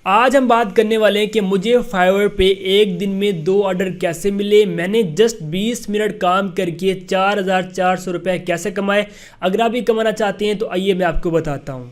आज हम बात करने वाले हैं कि मुझे फाइवर पे एक दिन में 2 ऑर्डर कैसे मिले। मैंने जस्ट 20 मिनट काम करके 4,400 रुपये कैसे कमाए। अगर आप भी कमाना चाहते हैं तो आइए मैं आपको बताता हूँ।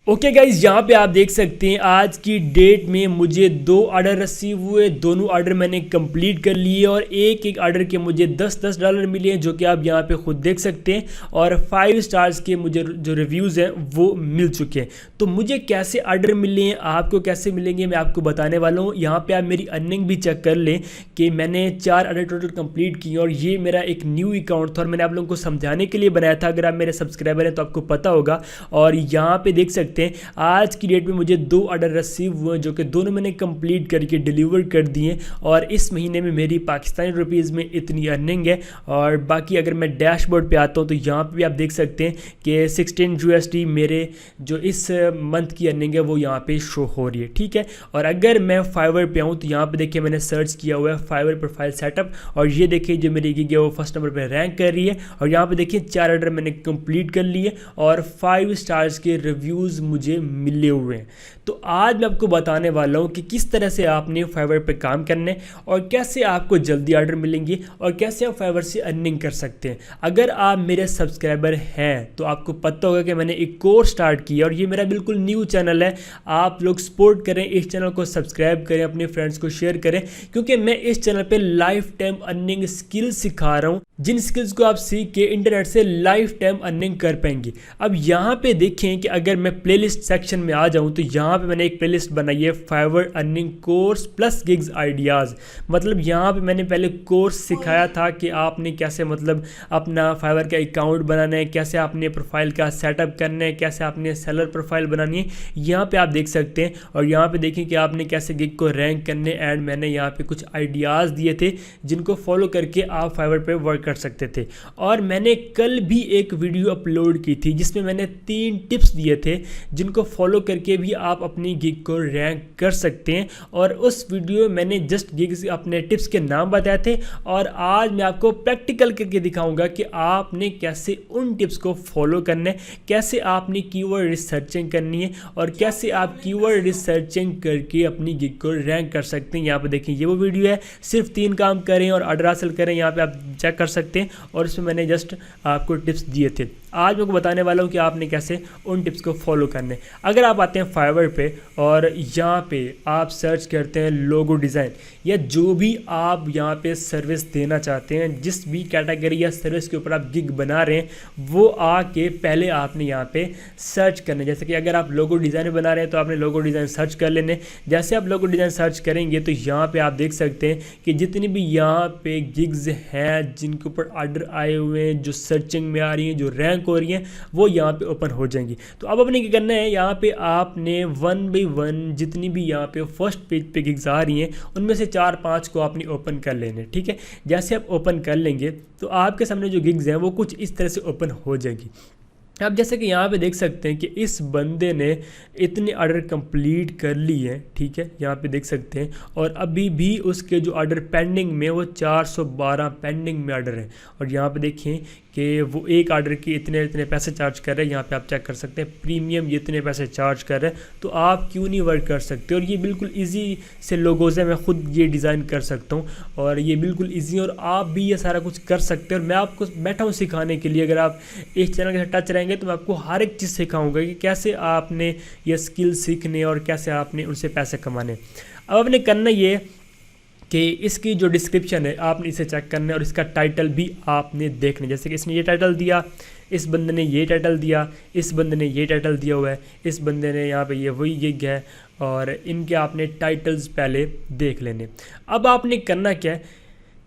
ओके गाइज, यहाँ पे आप देख सकते हैं आज की डेट में मुझे 2 ऑर्डर रिसीव हुए। दोनों ऑर्डर मैंने कंप्लीट कर लिए और एक एक ऑर्डर के मुझे $10 मिले हैं, जो कि आप यहाँ पे खुद देख सकते हैं। और 5 स्टार्स के मुझे जो रिव्यूज़ हैं वो मिल चुके हैं। तो मुझे कैसे ऑर्डर मिले हैं, आपको कैसे मिलेंगे, मैं आपको बताने वाला हूँ। यहाँ पर आप मेरी अर्निंग भी चेक कर लें कि मैंने 4 ऑर्डर टोटल कंप्लीट किए और ये मेरा एक न्यू अकाउंट था और मैंने आप लोगों को समझाने के लिए बनाया था। अगर आप मेरे सब्सक्राइबर हैं तो आपको पता होगा। और यहाँ पर देख सकते हैं आज की डेट में मुझे 2 ऑर्डर रिसीव हुए, जो कि दोनों मैंने कंप्लीट करके डिलीवर कर दिए। और इस महीने में मेरी पाकिस्तानी रुपीज़ में इतनी अर्निंग है। और बाकी अगर मैं डैशबोर्ड पे आता हूँ तो यहाँ पे भी आप देख सकते हैं कि 16 USD मेरे जो इस मंथ की अर्निंग है वो यहाँ पे शो हो रही है। ठीक है, और अगर मैं फाइवर पे आऊँ तो यहाँ पे देखिए मैंने सर्च किया हुआ है फाइवर प्रोफाइल सेटअप, और ये देखिए जो मेरी गिग है वो फर्स्ट नंबर पर रैंक कर रही है। और यहाँ पे देखिए 4 ऑर्डर मैंने कंप्लीट कर लिए और 5 स्टार्स के रिव्यूज़ मुझे मिले हुए हैं। तो आज मैं आपको बताने वाला हूं कि किस तरह से आपने फाइवर पे काम करना है और कैसे आपको जल्दी ऑर्डर मिलेंगे और कैसे आप फाइवर से अर्निंग कर सकते हैं। अगर आप मेरे सब्सक्राइबर हैं तो आपको पता होगा कि मैंने एक कोर्स स्टार्ट किया और ये मेरा बिल्कुल न्यू चैनल है। आप लोग सपोर्ट करें, इस चैनल को सब्सक्राइब करें, अपने फ्रेंड्स को शेयर करें, क्योंकि मैं इस चैनल पर लाइफ टाइम अर्निंग स्किल्स सिखा रहा हूँ, जिन स्किल्स को आप सीख के इंटरनेट से लाइफ टाइम अर्निंग कर पाएंगे। अब यहाँ पे देखें कि अगर मैं प्लेलिस्ट सेक्शन में आ जाऊँ तो यहाँ पे मैंने एक प्लेलिस्ट बनाई है Fiverr earning course plus gigs ideas. मतलब यहाँ पे मैंने पहले कोर्स सिखाया था कि आपने कैसे मतलब अपना फाइवर का अकाउंट बनाना है, कैसे आपने प्रोफाइल का सेटअप करना है, कैसे आपने सेलर प्रोफाइल बनानी है। यहाँ पे आप देख सकते हैं और यहाँ पे देखें कि आपने कैसे गिग को रैंक करने। एंड मैंने यहाँ पे कुछ आइडियाज़ दिए थे जिनको फॉलो करके आप फाइवर पे वर्क कर सकते थे। और मैंने कल भी एक वीडियो अपलोड की थी जिसमें मैंने 3 टिप्स दिए थे जिनको फॉलो करके भी आप अपनी गिग को रैंक कर सकते हैं। और उस वीडियो में मैंने जस्ट गिग्स अपने टिप्स के नाम बताए थे और आज मैं आपको प्रैक्टिकल करके दिखाऊंगा कि आपने कैसे उन टिप्स को फॉलो करना है, कैसे आपने कीवर्ड रिसर्चिंग करनी है और कैसे आप कीवर्ड रिसर्चिंग करके अपनी गिग को रैंक कर सकते हैं। यहाँ पे देखिए ये वो वीडियो है, सिर्फ 3 काम करें और ऑर्डर हासिल करें। यहाँ पे आप चेक कर सकते हैं और इसमें मैंने जस्ट आपको टिप्स दिए थे। आज मैं आपको बताने वाला हूँ कि आपने कैसे उन टिप्स को फॉलो करने। अगर आप आते हैं फाइवर पे और यहाँ पे आप सर्च करते हैं लोगो डिज़ाइन या जो भी आप यहाँ पे सर्विस देना चाहते हैं, जिस भी कैटेगरी या सर्विस के ऊपर आप गिग बना रहे हैं, वो आके पहले आपने यहाँ पे सर्च करना। जैसे कि अगर आप लोगो डिज़ाइन बना रहे हैं तो आपने लोगो डिज़ाइन सर्च कर लेने। जैसे आप लोगो डिज़ाइन सर्च करेंगे तो यहाँ पर आप देख सकते हैं कि जितनी भी यहाँ पे गिग्स हैं जिनके ऊपर ऑर्डर आए हुए हैं, जो सर्चिंग में आ रही हैं, जो रैंक हो रही हैं, वो यहाँ पे ओपन हो जाएंगी। तो अब अपने क्या करना है, यहाँ पे आपने 1 by 1 जितनी भी यहाँ पे फर्स्ट पेज पे गिग्स आ रही हैं उनमें से 4-5 को आपने ओपन कर लेने। ठीक है, जैसे आप ओपन कर लेंगे तो आपके सामने जो गिग्स हैं वो कुछ इस तरह से ओपन हो जाएगी। अब जैसे कि यहाँ पे देख सकते हैं कि इस बंदे ने इतने ऑर्डर कंप्लीट कर लिए हैं। ठीक है, यहाँ पे देख सकते हैं और अभी भी उसके जो ऑर्डर पेंडिंग में वो 412 पेंडिंग में ऑर्डर हैं। और यहाँ पे देखें कि वो एक ऑर्डर के इतने पैसे चार्ज कर रहे हैं। यहाँ पे आप चेक कर सकते हैं प्रीमियम ये इतने पैसे चार्ज कर रहे हैं, तो आप क्यों नहीं वर्क कर सकते। और ये बिल्कुल ईजी से लोगोज है, मैं खुद ये डिज़ाइन कर सकता हूँ और ये बिल्कुल ईजी, और आप भी ये सारा कुछ कर सकते हैं। और मैं आपको बैठा हूँ सिखाने के लिए। अगर आप इस चैनल के साथ टच रहेंगे तो मैं आपको हर एक चीज़ सिखाऊंगा कि कैसे आपने ये स्किल सीखने और कैसे आपने उनसे पैसे कमाने। अब आपने करना ये कि इसकी जो डिस्क्रिप्शन है आपने इसे चेक करना है और इसका टाइटल भी आपने देखना है। जैसे कि इसने ये टाइटल दिया, इस बंदे ने ये टाइटल दिया, इस बंदे ने ये टाइटल दिया हुआ है, इस बंदे ने यहाँ पे ये वही गिग है, और इनके आपने टाइटल्स पहले देख लेने। अब आपने करना क्या है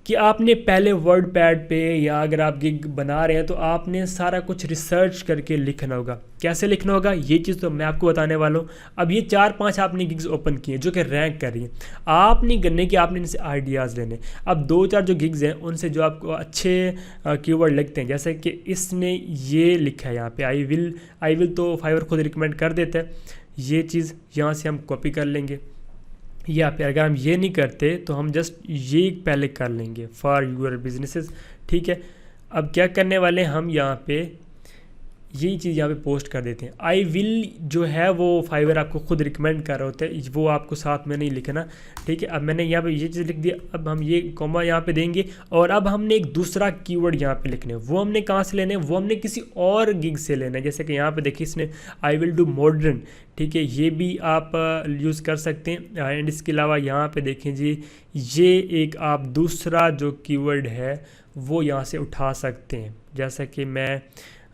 कि आपने पहले वर्ड पैड पे या अगर आप गिग बना रहे हैं तो आपने सारा कुछ रिसर्च करके लिखना होगा। कैसे लिखना होगा ये चीज़ तो मैं आपको बताने वाला हूँ। अब ये 4-5 आपने गिग्स ओपन किए जो कि रैंक कर रही हैं, आपने करने कि आपने इनसे आइडियाज़ लेने। अब 2-4 जो गिग्स हैं उनसे जो आपको अच्छे कीवर्ड लगते हैं, जैसे कि इसने ये लिखा है यहाँ पे आई विल तो फाइवर खुद रिकमेंड कर देता है। ये चीज़ यहाँ से हम कॉपी कर लेंगे, या फिर अगर हम ये नहीं करते तो हम जस्ट ये पहले कर लेंगे फॉर यूर बिजनेसेस। ठीक है, अब क्या करने वाले हैं हम यहाँ पे यही चीज़ यहाँ पे पोस्ट कर देते हैं। आई विल जो है वो फाइवर आपको खुद रिकमेंड कर रहे होते हैं, वो आपको साथ में नहीं लिखना, ठीक है। अब मैंने यहाँ पे ये चीज़ लिख दिया, अब हम ये कॉमा यहाँ पे देंगे और अब हमने एक दूसरा कीवर्ड यहाँ पे लिखने हैं। वो हमने कहाँ से लेने हैं, वो हमने किसी और गिग से लेना है। जैसे कि यहाँ पे देखिए इसने आई विल डू मॉडर्न, ठीक है, ये भी आप यूज़ कर सकते हैं। एंड इसके अलावा यहाँ पे देखें जी, ये एक आप दूसरा जो कीवर्ड है वो यहाँ से उठा सकते हैं। जैसा कि मैं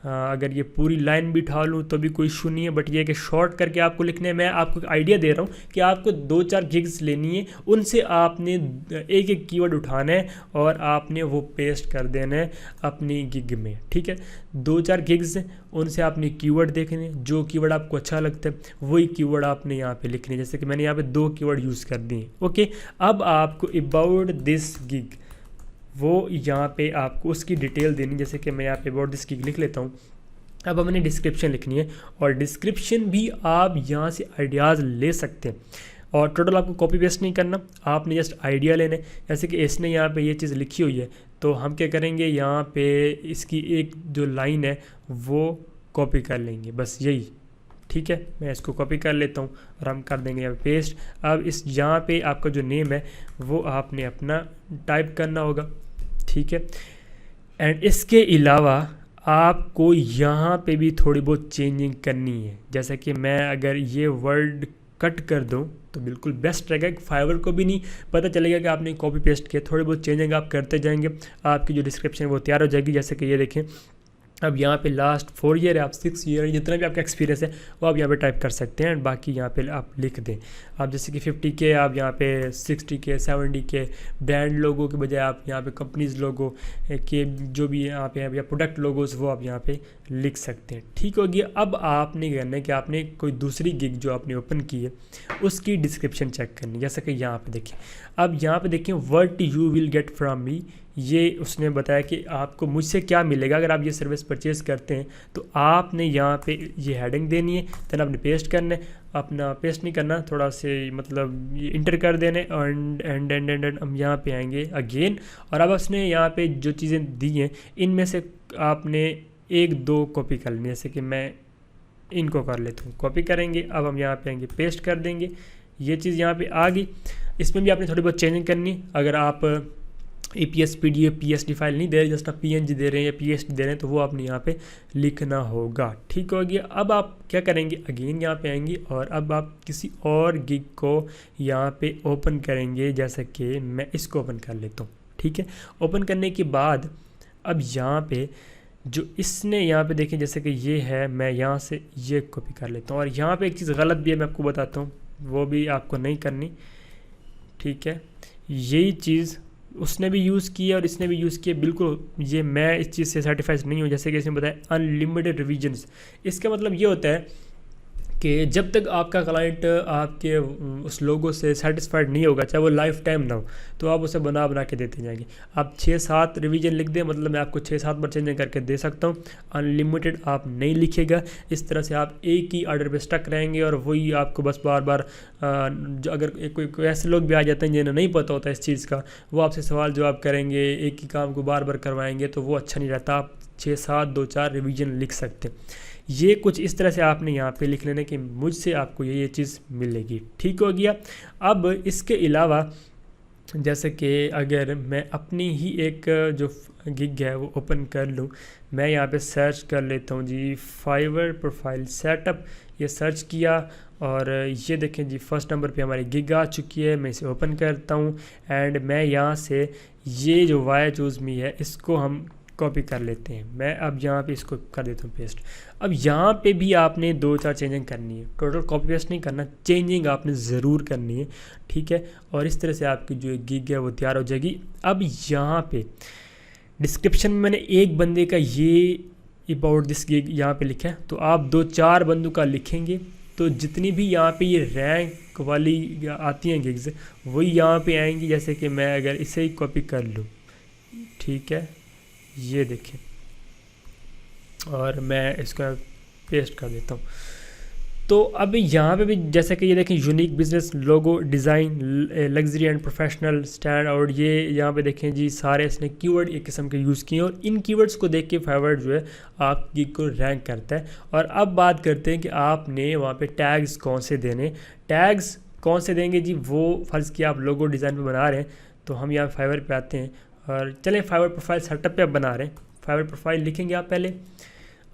अगर ये पूरी लाइन भी उठा लूँ तो भी कोई इशू नहीं है, बट ये कि शॉर्ट करके आपको लिखने है। मैं आपको एक आइडिया दे रहा हूँ कि आपको 2-4 गिग्स लेनी है, उनसे आपने एक एक कीवर्ड उठाना है और आपने वो पेस्ट कर देना है अपनी गिग में, ठीक है। 2-4 गिग्स उनसे आपने कीवर्ड देखने, जो कीवर्ड आपको अच्छा लगता है वही कीवर्ड आपने यहाँ पे लिखने। जैसे कि मैंने यहाँ पे 2 कीवर्ड यूज़ कर दिए, ओके। अब आपको अबाउट दिस गिग, वो यहाँ पे आपको उसकी डिटेल देनी। जैसे कि मैं यहाँ पे अबाउट दिस गिग लिख लेता हूँ। अब हमने डिस्क्रिप्शन लिखनी है और डिस्क्रिप्शन भी आप यहाँ से आइडियाज़ ले सकते हैं और टोटल आपको कॉपी पेस्ट नहीं करना, आपने जस्ट आइडिया लेना है। जैसे कि इसने यहाँ पे ये चीज़ लिखी हुई है तो हम क्या करेंगे, यहाँ पे इसकी एक जो लाइन है वो कॉपी कर लेंगे, बस यही, ठीक है। मैं इसको कॉपी कर लेता हूँ और हम कर देंगे यहाँ पे पेस्ट। अब इस यहाँ पे आपका जो नेम है वो आपने अपना टाइप करना होगा, ठीक है। एंड इसके अलावा आपको यहाँ पे भी थोड़ी बहुत चेंजिंग करनी है। जैसा कि मैं अगर ये वर्ड कट कर दूँ तो बिल्कुल बेस्ट रहेगा, फाइवर को भी नहीं पता चलेगा कि आपने कॉपी पेस्ट किया। थोड़ी बहुत चेंजिंग आप करते जाएंगे, आपकी जो डिस्क्रिप्शन है वो तैयार हो जाएगी। जैसे कि ये देखें, अब यहाँ पे लास्ट 4 ईयर है, आप 6 ईयर, जितना भी आपका एक्सपीरियंस है वो आप यहाँ पे टाइप कर सकते हैं। एंड बाकी यहाँ पे आप लिख दें। आप जैसे कि 50K आप यहाँ पे 60K 70K ब्रांड लोगों के बजाय आप यहाँ पे कंपनीज लोगों के जो भी यहाँ पे या प्रोडक्ट लोगोस वो आप यहाँ पे लिख सकते हैं, ठीक हो गया। अब आपने करना है कि आपने कोई दूसरी गिग जो आपने ओपन की है उसकी डिस्क्रिप्शन चेक करनी है। जैसा कि यहाँ पे देखें, अब यहाँ पे देखें what you will get from me, ये उसने बताया कि आपको मुझसे क्या मिलेगा अगर आप ये सर्विस परचेज करते हैं। तो आपने यहाँ पे ये हेडिंग देनी है, देन आपने पेस्ट करना है, अपना पेस्ट नहीं करना, थोड़ा से मतलब ये इंटर कर देने एंड हम यहाँ पे आएंगे अगेन। और अब उसने यहाँ पे जो चीज़ें दी हैं इनमें से आपने 1-2 कॉपी कर लेनी। जैसे कि मैं इनको कर लेता हूँ, कॉपी करेंगे। अब हम यहाँ पे आएंगे, पेस्ट कर देंगे, ये चीज़ यहाँ पे आ गई। इसमें भी आपने थोड़ी बहुत चेंजिंग करनी। अगर आप APS PDF PSD फाइल नहीं दे रहे, जस्ट आप PNG दे रहे हैं या PSD दे रहे हैं तो वो आपने यहाँ पे लिखना होगा, ठीक हो गया। अब आप क्या करेंगे, अगेन यहाँ पे आएंगे और अब आप किसी और गिग को यहाँ पे ओपन करेंगे। जैसे कि मैं इसको ओपन कर लेता हूँ, ठीक है। ओपन करने के बाद अब यहाँ पे जो इसने यहाँ पे देखें, जैसे कि ये है, मैं यहाँ से ये कॉपी कर लेता हूँ। और यहाँ पे एक चीज़ गलत भी है, मैं आपको बताता हूँ, वो भी आपको नहीं करनी, ठीक है। यही चीज़ उसने भी यूज़ किया और इसने भी यूज़ किया, बिल्कुल ये मैं इस चीज़ से सर्टिफाइड नहीं हूँ। जैसे कि इसने बताया अनलिमिटेड रिवीजन्स, इसका मतलब ये होता है कि जब तक आपका क्लाइंट आपके उस लोगो से सेटिस्फाइड नहीं होगा, चाहे वो लाइफ टाइम ना हो, तो आप उसे बना के देते जाएंगे। आप 6-7 रिवीजन लिख दें, मतलब मैं आपको 6-7 बार चेंज करके दे सकता हूँ। अनलिमिटेड आप नहीं लिखेगा, इस तरह से आप एक ही ऑर्डर पे स्टक रहेंगे और वही आपको बस बार बार अगर कोई ऐसे लोग भी आ जाते हैं जिन्हें नहीं पता होता इस चीज़ का, वो आपसे सवाल जवाब करेंगे, एक ही काम को बार बार करवाएंगे, तो वो अच्छा नहीं रहता। आप 6-7 2-4 रिवीजन लिख सकते हैं। ये कुछ इस तरह से आपने यहाँ पे लिख लेना कि मुझसे आपको ये चीज़ मिलेगी, ठीक हो गया। अब इसके अलावा जैसे कि अगर मैं अपनी ही एक जो गिग है वो ओपन कर लूँ, मैं यहाँ पे सर्च कर लेता हूँ जी, फाइवर प्रोफाइल सेटअप, ये सर्च किया और ये देखें जी फर्स्ट नंबर पे हमारी गिग आ चुकी है। मैं इसे ओपन करता हूँ एंड मैं यहाँ से ये जो वाई चूज़ मी है इसको हम कॉपी कर लेते हैं। मैं अब यहाँ पे इसको कर देता हूँ पेस्ट। अब यहाँ पे भी आपने 2-4 चेंजिंग करनी है, टोटल कॉपी पेस्ट नहीं करना, चेंजिंग आपने ज़रूर करनी है, ठीक है। और इस तरह से आपकी जो गिग है वो तैयार हो जाएगी। अब यहाँ पे डिस्क्रिप्शन में मैंने एक बंदे का ये अबाउट दिस गिग यहाँ पे लिखा है, तो आप 2-4 बंदों का लिखेंगे तो जितनी भी यहाँ पे ये रैंक वाली आती हैं गिग्स वही यहाँ पे आएंगी। जैसे कि मैं अगर इसे ही कॉपी कर लूँ, ठीक है, ये देखें, और मैं इसको पेस्ट कर देता हूँ। तो अब यहाँ पे भी जैसे कि ये देखें unique business logo design luxury and professional stand, और ये यहाँ पे देखें जी सारे इसने कीवर्ड एक किस्म के यूज़ किए हैं और इन कीवर्ड्स को देख के फाइवर जो है आपकी को रैंक करता है। और अब बात करते हैं कि आपने वहाँ पे टैग्स कौन से देने, टैग्स कौन से देंगे जी। वो फ़र्ज़ किया आप लोगो डिज़ाइन पे बना रहे हैं तो हम यहाँ फाइवर पे आते हैं और चलें फाइवर प्रोफाइल सेटअप पे आप बना रहे हैं। फाइवर प्रोफाइल लिखेंगे आप, पहले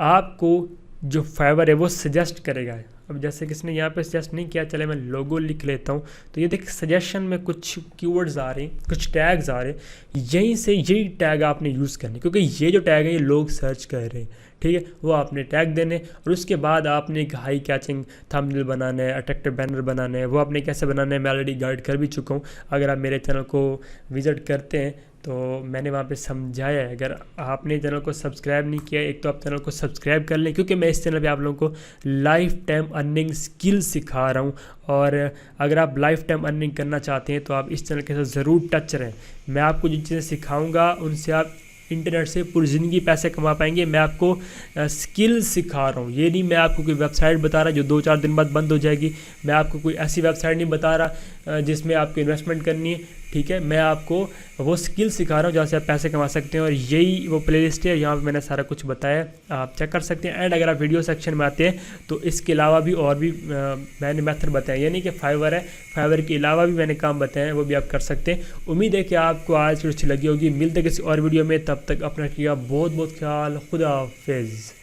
आपको जो फाइवर है वो सजेस्ट करेगा। अब जैसे किसने यहाँ पे सजेस्ट नहीं किया, चले मैं लोगो लिख लेता हूँ। तो ये देख सजेशन में कुछ कीवर्ड्स आ रहे हैं, कुछ टैग्स आ रहे हैं, यहीं से यही टैग आपने यूज़ करने, क्योंकि ये जो टैग है ये लोग सर्च कर रहे हैं, ठीक है। वो आपने टैग देने और उसके बाद आपने एक हाई कैचिंग थंबनेल बनाना है, अट्रैक्टिव बैनर बनाना है। वो आपने कैसे बनाना है मैं ऑलरेडी गाइड कर भी चुका हूँ। अगर आप मेरे चैनल को विज़िट करते हैं तो मैंने वहाँ पे समझाया है। अगर आपने चैनल को सब्सक्राइब नहीं किया, एक तो आप चैनल को सब्सक्राइब कर लें, क्योंकि मैं इस चैनल पे आप लोगों को लाइफ टाइम अर्निंग स्किल सिखा रहा हूँ। और अगर आप लाइफ टाइम अर्निंग करना चाहते हैं तो आप इस चैनल के साथ ज़रूर टच रहें। मैं आपको जिन चीज़ें सिखाऊंगा उनसे आप इंटरनेट से पूरी ज़िंदगी पैसे कमा पाएंगे। मैं आपको स्किल सिखा रहा हूँ, ये नहीं मैं आपको कोई वेबसाइट बता रहा जो 2-4 दिन बाद बंद हो जाएगी। मैं आपको कोई ऐसी वेबसाइट नहीं बता रहा जिसमें आपको इन्वेस्टमेंट करनी है, ठीक है। मैं आपको वो स्किल सिखा रहा हूँ जहाँ से आप पैसे कमा सकते हैं और यही वो प्लेलिस्ट है, यहाँ पे मैंने सारा कुछ बताया, आप चेक कर सकते हैं। एंड अगर आप वीडियो सेक्शन में आते हैं तो इसके अलावा भी और भी मैंने मेथड बताया, यानी कि फाइवर है, फाइवर के अलावा भी मैंने काम बताए हैं, वो भी आप कर सकते हैं। उम्मीद है कि आपको आज अच्छी लगी होगी। मिलते किसी और वीडियो में, तब तक अपना किया बहुत बहुत ख्याल। खुदा हाफिज़।